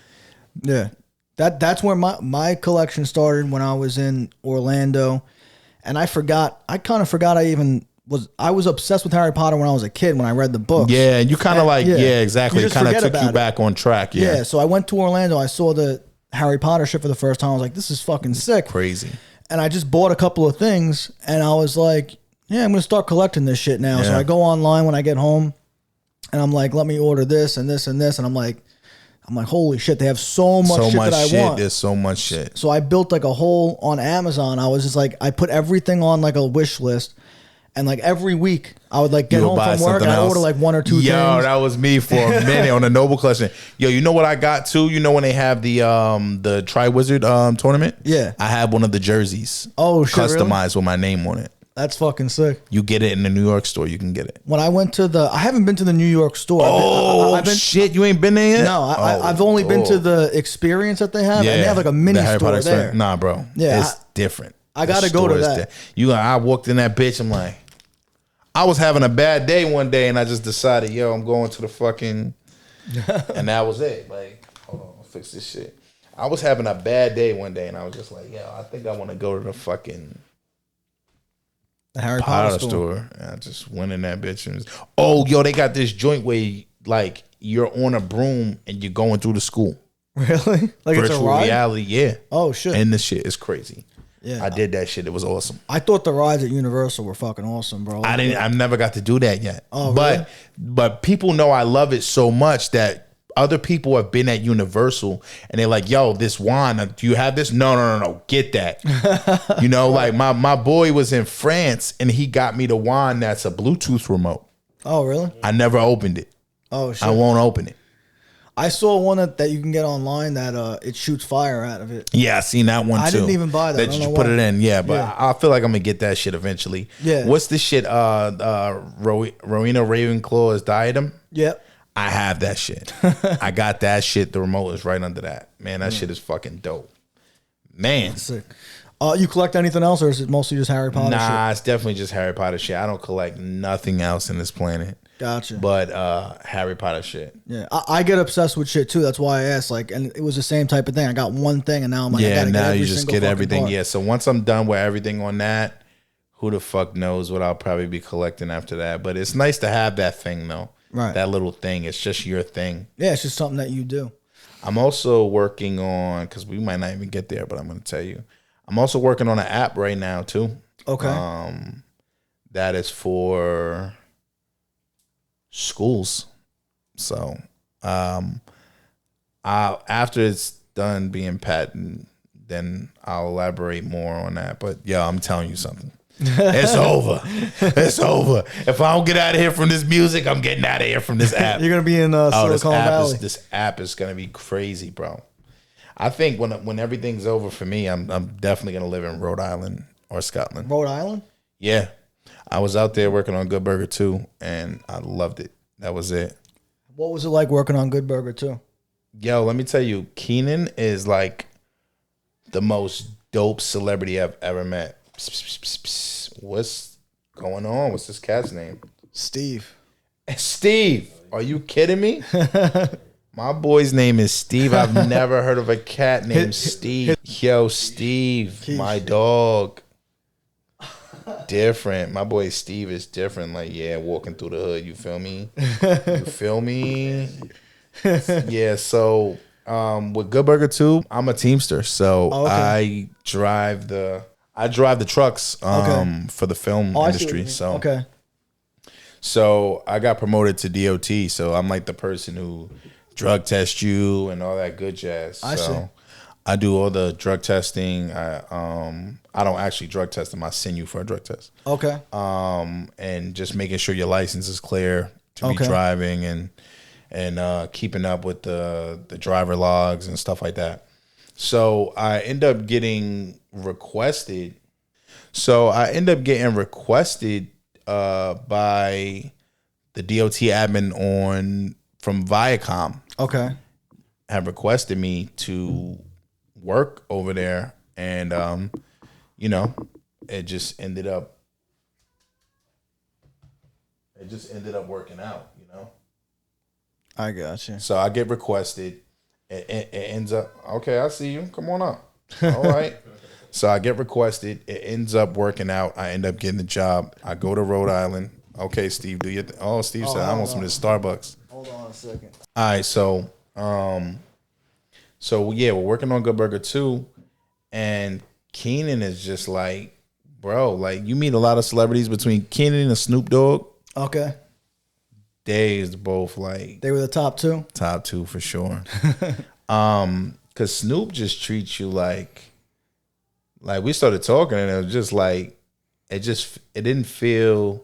yeah, that's where my collection started, when I was in Orlando. And I kind of forgot I was obsessed with Harry Potter when I was a kid, when I read the books. Yeah, and you kind of like, yeah, exactly. It kind of took you back on track. Yeah, so I went to Orlando. I saw the Harry Potter shit for the first time. I was like, this is fucking sick. Crazy. And I just bought a couple of things, and I was like, yeah, I'm going to start collecting this shit now. Yeah. So I go online when I get home, and I'm like, let me order this and this and this. And I'm like, holy shit, they have so much shit that I want. There's so much shit. So I built like a whole, on Amazon, I was just like, I put everything on like a wish list. And like every week, I would like get home from work and I order like 1 or 2 things. Yo, that was me for a minute on the Noble Collection. Yo, you know what I got too? You know when they have the Tri-Wizard tournament? Yeah. I have one of the jerseys. Oh, shit, customized with my name on it. That's fucking sick. You get it in the New York store. You can get it. When I went to I haven't been to the New York store. Oh, shit. You ain't been there yet? No, I've only been to the experience that they have. Yeah. And they have like a mini store there. Nah, bro. Yeah. It's different. I got to go to that. I walked in that bitch. I'm like, I was having a bad day one day and I just decided, yo, I'm going to the fucking, and that was it. Like, hold on, I'll fix this shit. I was having a bad day one day and I was just like, yo, I think I want to go to the fucking Harry Potter store. And I just went in that bitch and yo, they got this joint where like you're on a broom and you're going through the school. Really? Like virtual it's a ride? reality, yeah. Oh shit. And the shit is crazy. Yeah, I did that shit. It was awesome. I thought the rides at Universal were fucking awesome, bro. I've never got to do that yet. Oh, really? But people know I love it so much that other people have been at Universal and they're like, yo, this wand, do you have this? No. Get that. You know, like my boy was in France and he got me the wand that's a Bluetooth remote. Oh, really? I never opened it. Oh, shit. I won't open it. I saw one that you can get online that it shoots fire out of it. Yeah, I seen that one too. I didn't even buy that. That you put it in, yeah. But yeah. I feel like I'm gonna get that shit eventually. Yeah. What's this shit? Rowena Ravenclaw's diadem. Yep. I have that shit. I got that shit. The remote is right under that. Man, that shit is fucking dope. Man. That's sick. You collect anything else, or is it mostly just Harry Potter? Nah, it's definitely just Harry Potter shit. I don't collect nothing else in this planet. Gotcha. But Harry Potter shit. Yeah, I get obsessed with shit too. That's why I asked. Like, and it was the same type of thing. I got one thing, and now I'm like, I gotta now get you just get everything. Part. Yeah. So once I'm done with everything on that, who the fuck knows what I'll probably be collecting after that? But it's nice to have that thing though. Right. That little thing. It's just your thing. Yeah, it's just something that you do. I'm also working on, because we might not even get there, but I'm going to tell you. I'm also working on an app right now too. Okay. That is for schools. So after it's done being patented, then I'll elaborate more on that. But yeah, I'm telling you something. It's over. It's over. If I don't get out of here from this music, I'm getting out of here from this app. You're gonna be in Silicon Valley. This app is gonna be crazy, bro. I think when everything's over for me, I'm definitely gonna live in Rhode Island or Scotland. Rhode Island? Yeah, I was out there working on Good Burger 2, and I loved it. That was it. What was it like working on Good Burger 2? Yo, let me tell you, Keenan is like the most dope celebrity I've ever met. What's going on? What's this cat's name? Steve. Steve, are you kidding me? My boy's name is Steve. I've never heard of a cat named Steve. Yo, Steve, my dog. different. My boy Steve is different. Like, yeah, walking through the hood. You feel me? You feel me? Yeah. So, with Good Burger 2, I'm a Teamster. So I drive the trucks for the film industry. So So I got promoted to DOT. So I'm like the person who drug tests you and all that good jazz. I see. I do all the drug testing. I don't actually drug test them. I send you for a drug test. Okay. And just making sure your license is clear to be driving and keeping up with the driver logs and stuff like that. So I end up getting requested. By the DOT admin from Viacom. Okay. Have requested me to work over there, and it just ended up working out, I got you. So I get requested. It ends up okay. I see you. Come on up. All right. So I get requested. It ends up working out. I end up getting the job. I go to Rhode Island. Okay, Steve, do you? Steve said I want some of this Starbucks. Hold on a second. All right, so yeah, we're working on Good Burger 2, and Keenan is just like, bro, like you meet a lot of celebrities between Keenan and Snoop Dogg. Okay. They is both like they were the top two. Top two for sure. Cause Snoop just treats you like we started talking and it was just like it didn't feel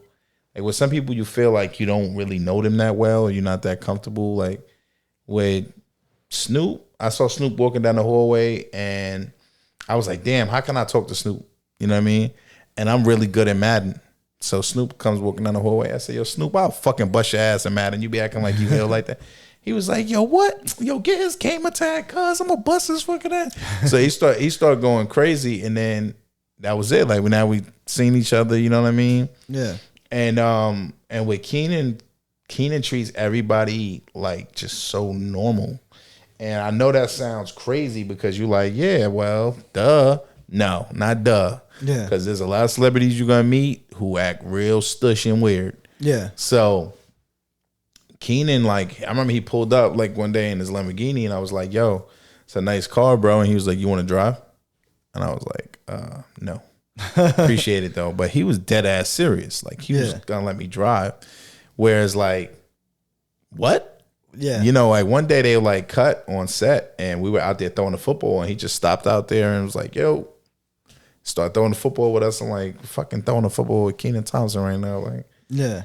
like with some people you feel like you don't really know them that well or you're not that comfortable. Like with Snoop, I saw Snoop walking down the hallway and I was like, damn, how can I talk to Snoop? You know what I mean? And I'm really good at Madden. So Snoop comes walking down the hallway. I say, yo, Snoop, I'll fucking bust your ass in Madden. You be acting like you ill like that. He was like, yo, what? Yo, get his gamer tag, cuz I'm gonna bust his fucking ass. So he started going crazy, and then that was it. Like now we seen each other, you know what I mean? Yeah. And with Keenan treats everybody like just so normal. And I know that sounds crazy because you're like, yeah, well, duh. No, not duh. Yeah. Because there's a lot of celebrities you're gonna meet who act real stush and weird. Yeah. So Keenan, like, I remember he pulled up like one day in his Lamborghini and I was like, yo, it's a nice car, bro. And he was like, you want to drive? And I was like, no. Appreciate it though. But he was dead ass serious. Like he was gonna let me drive. Whereas like, what? Yeah. You know, like one day they like cut on set and we were out there throwing the football and he just stopped out there and was like, yo, start throwing the football with us. I'm like, fucking throwing the football with Keenan Thompson right now. Like, yeah.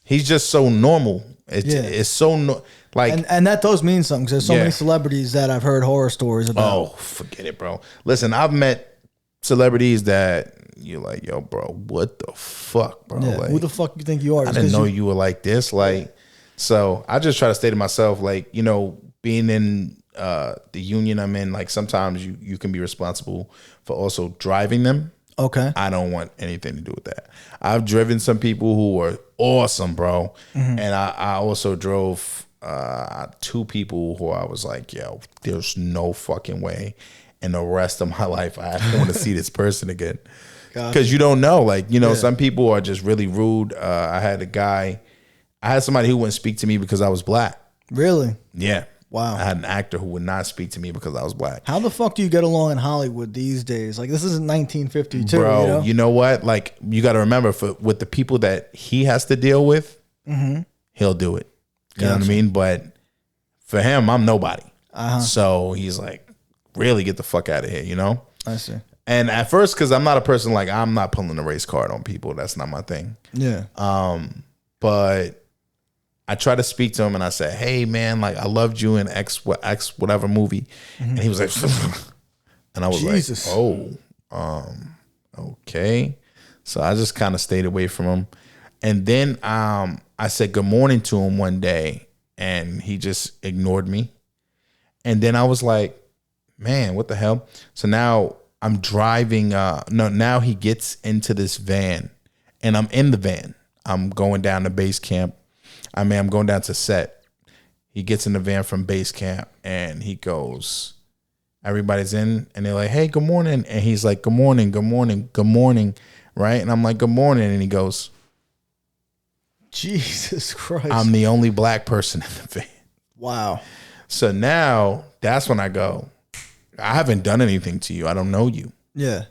He's just so normal. It's so like, and that does mean something because there's so many celebrities that I've heard horror stories about. Oh, forget it, bro. Listen, I've met celebrities that you're like, yo, bro, what the fuck, bro? Yeah. Like, who the fuck you think you are? I didn't know you were like this. Like, so I just try to say to myself, like, you know, being in the union I'm in, like sometimes you can be responsible for also driving them. Okay. I don't want anything to do with that. I've driven some people who were awesome, bro. Mm-hmm. And I also drove two people who I was like, yo, there's no fucking way in the rest of my life I want to see this person again. Because you don't know. Like, you know, some people are just really rude. I had somebody who wouldn't speak to me because I was black. Really? Yeah. Wow. I had an actor who would not speak to me because I was black. How the fuck do you get along in Hollywood these days? Like, this isn't 1952, bro. You know what? Like, you got to remember, with the people that he has to deal with, he'll do it. You know what I mean? But for him, I'm nobody. So he's like, really get the fuck out of here, you know? I see. And at first, because I'm not a person like, I'm not pulling a race card on people. That's not my thing. Yeah. But I try to speak to him and I said, hey, man, like, I loved you in X whatever movie. And he was like, and I was like, okay. So I just kind of stayed away from him. And then I said good morning to him one day and he just ignored me. And then I was like, man, what the hell? So now I'm driving. Now he gets into this van and I'm in the van. I'm going down to base camp. I'm going down to set. He gets in the van from base camp and he goes, Everybody's in, and they're like, "Hey, good morning," and he's like, "Good morning, good morning, good morning," right? And I'm like, "Good morning," and he goes, Jesus Christ. "I'm the only black person in the van." Wow. So now that's when I go, "I haven't done anything to you. I don't know you." Yeah.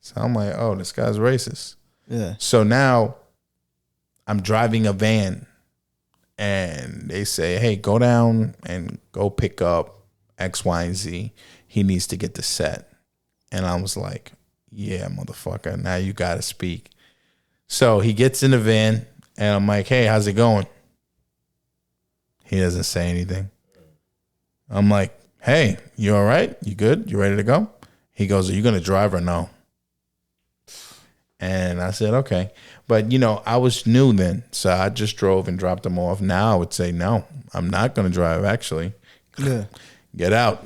So I'm like, "Oh, this guy's racist." Yeah. So now I'm driving a van, and they say, "Hey, go down and go pick up X, Y, and Z. He needs to get the set." And I was like, "Yeah, motherfucker, now you got to speak." So he gets in the van, and I'm like, "Hey, how's it going?" He doesn't say anything. I'm like, "Hey, you all right? You good? You ready to go?" He goes, "Are you going to drive or no?" And I said, "Okay." But, I was new then, so I just drove and dropped him off. Now I would say, no, I'm not going to drive, actually. Yeah. Get out.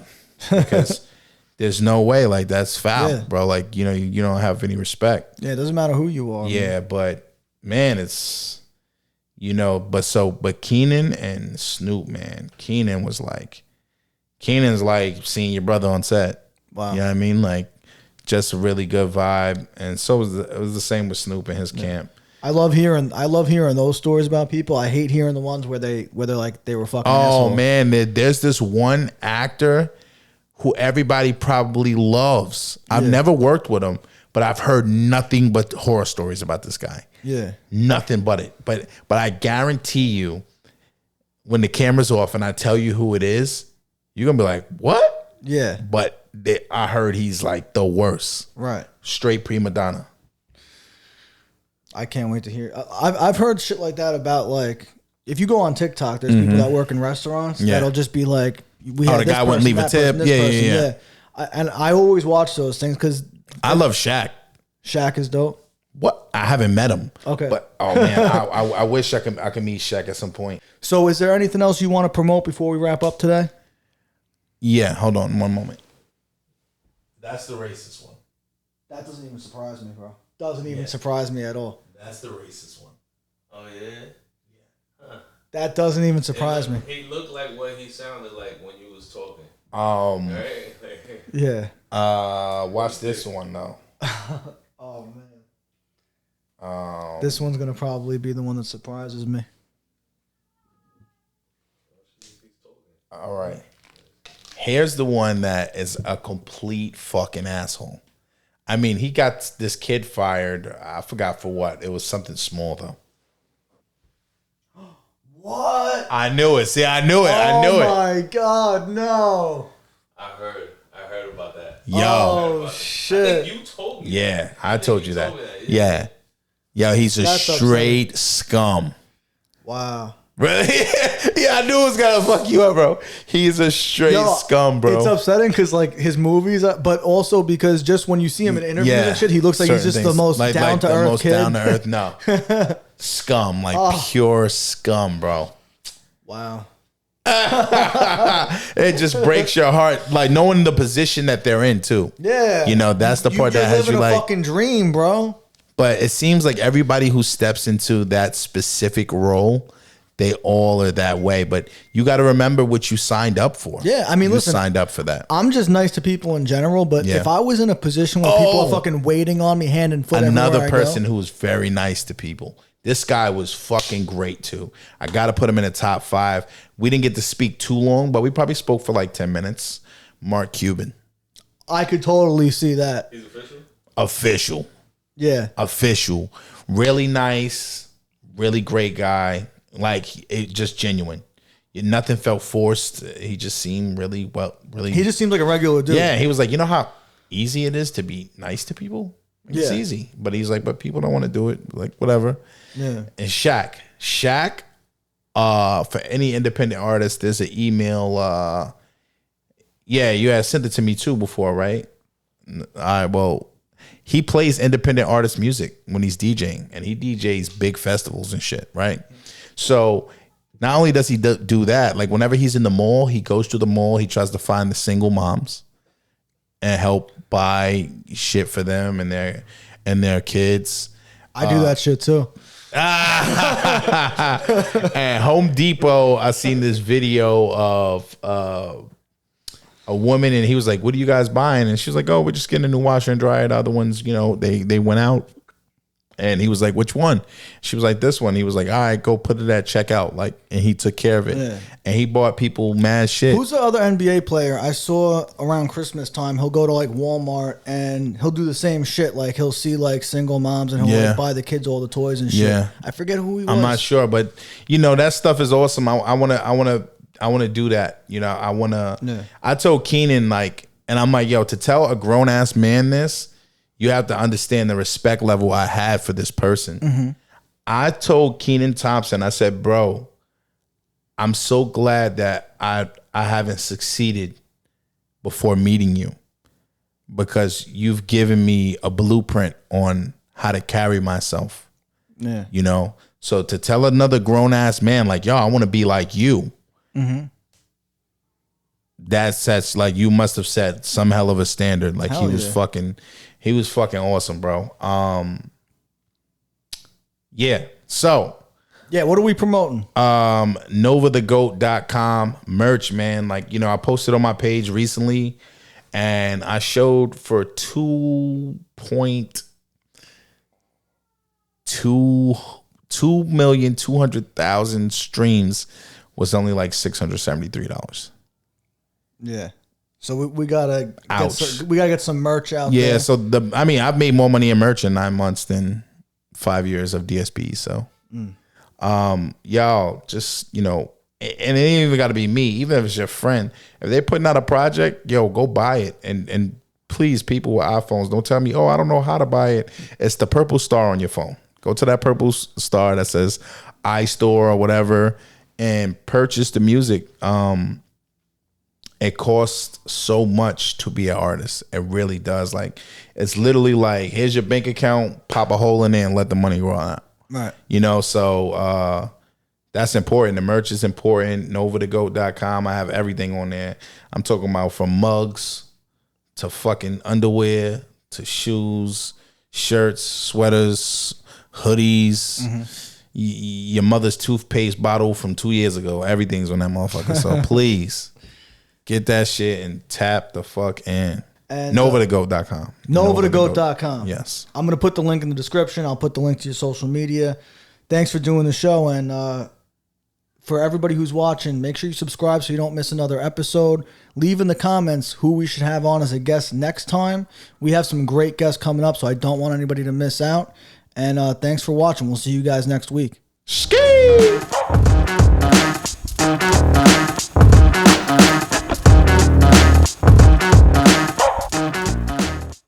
Because there's no way. Like, that's foul, bro. Like, you don't have any respect. Yeah, it doesn't matter who you are. Yeah, man. But, man, it's, but Keenan and Snoop, man. Keenan's like seeing your brother on set. Wow. You know what I mean? Like, just a really good vibe, and so it was the same with Snoop and his camp. I love hearing those stories about people. I hate hearing the ones where they're like they were fucking. Oh man, there's this one actor who everybody probably loves. I've never worked with him, but I've heard nothing but horror stories about this guy. Yeah, nothing but it. But I guarantee you, when the camera's off and I tell you who it is, you're gonna be like, "What?" Yeah, but I heard he's like the worst. Right. Straight prima donna. I can't wait to hear. I've heard shit like that about, like, if you go on TikTok, there's people that work in restaurants that'll just be like, "We had the this guy person, wouldn't leave a tip." Yeah. And I always watch those things because I love Shaq. Shaq is dope. What? I haven't met him. Okay. But oh man, I wish I could meet Shaq at some point. So is there anything else you want to promote before we wrap up today? Yeah, hold on one moment. That's the racist one. That doesn't even surprise me, bro. Doesn't even surprise me at all. That's the racist one. Oh yeah? Yeah. Huh. That doesn't even surprise me. He looked like what he sounded like when you was talking. Right? Yeah. Watch this one though. Oh man. This one's gonna probably be the one that surprises me. All right. Here's the one that is a complete fucking asshole. I mean, he got this kid fired. I forgot for what. It was something small though. What? I knew it. See, I knew it. Oh my God, no. I heard about that. Yo. Oh I shit. think you told me. Yeah, I told you that. Told me that. Yeah. Yo, he's a That's straight scum. Wow. Really? Yeah, I knew it was gonna fuck you up, bro. He's a straight scum, bro. It's upsetting because, like, his movies, but also because just when you see him in interviews and shit, he looks like he's just the most down to earth kid. Down to earth, no. Scum, like pure scum, bro. Wow. It just breaks your heart, like knowing the position that they're in too. Yeah. That's the part that has you like a fucking dream, bro. But it seems like everybody who steps into that specific role, they all are that way. But you got to remember what you signed up for. Yeah, I mean, listen, signed up for that. I'm just nice to people in general, but if I was in a position where people are fucking waiting on me hand and foot, another person who was very nice to people. This guy was fucking great too. I got to put him in the top 5. We didn't get to speak too long, but we probably spoke for like 10 minutes. Mark Cuban. I could totally see that. He's official? Official. Yeah. Official. Really nice. Really great guy. Like, it just genuine. Nothing felt forced. He just seemed really. He just seemed like a regular dude. Yeah, he was like, you know how easy it is to be nice to people? It's easy. But he's like, but people don't want to do it. Like, whatever. Yeah. And Shaq, for any independent artist, there's an email. Yeah, you had sent it to me too before, right? All right, well, he plays independent artist music when he's DJing, and he DJs big festivals and shit, right? So not only does he do that, like whenever he's in the mall, he goes to the mall, he tries to find the single moms and help buy shit for them and their kids. I do that shit too. And Home Depot, I seen this video of a woman, and he was like, "What are you guys buying?" And she was like, "Oh, we're just getting a new washer and dryer. The other ones, you know, they went out." And he was like, "Which one?" She was like, "This one." He was like, "All right, go put it at checkout." Like, and he took care of it. Yeah. And he bought people mad shit. Who's the other NBA player I saw around Christmas time? He'll go to like Walmart and he'll do the same shit. Like he'll see like single moms and he'll like buy the kids all the toys and shit. Yeah. I forget who he was. I'm not sure, but you know that stuff is awesome. I wanna do that. You know, I told Keenan, like, and I'm like, yo, to tell a grown ass man this, you have to understand the respect level I had for this person. Mm-hmm. I told Keenan Thompson, I said, bro, I'm so glad that I haven't succeeded before meeting you, because you've given me a blueprint on how to carry myself. Yeah. You know? So to tell another grown ass man like, yo, I want to be like you. Mm-hmm. That's like, you must have set some hell of a standard. Like he was fucking awesome, bro. Yeah. So yeah, what are we promoting? NovaTheGoat.com merch, man. Like, you know, I posted on my page recently and I showed for 2,200,000 streams was only like $673. Yeah. So we gotta get some merch out there. Yeah, so I've made more money in merch in 9 months than 5 years of DSP. So y'all just, you know, and it ain't even gotta be me, even if it's your friend. If they're putting out a project, yo, go buy it. And please, people with iPhones, don't tell me, oh, I don't know how to buy it. It's the purple star on your phone. Go to that purple star that says iStore or whatever and purchase the music. It costs so much to be an artist. It really does. Like, it's literally like, here's your bank account, pop a hole in there and let the money roll out. Right. You know, so that's important. The merch is important. NovaTheGoat.com. I have everything on there. I'm talking about from mugs to fucking underwear to shoes, shirts, sweaters, hoodies. Mm-hmm. Your mother's toothpaste bottle from 2 years ago. Everything's on that motherfucker. So please. Get that shit and tap the fuck in. And NovaTheGoat.com. NovaTheGoat.com. Yes. I'm going to put the link in the description. I'll put the link to your social media. Thanks for doing the show. And for everybody who's watching, make sure you subscribe so you don't miss another episode. Leave in the comments who we should have on as a guest next time. We have some great guests coming up, so I don't want anybody to miss out. And thanks for watching. We'll see you guys next week. Ski!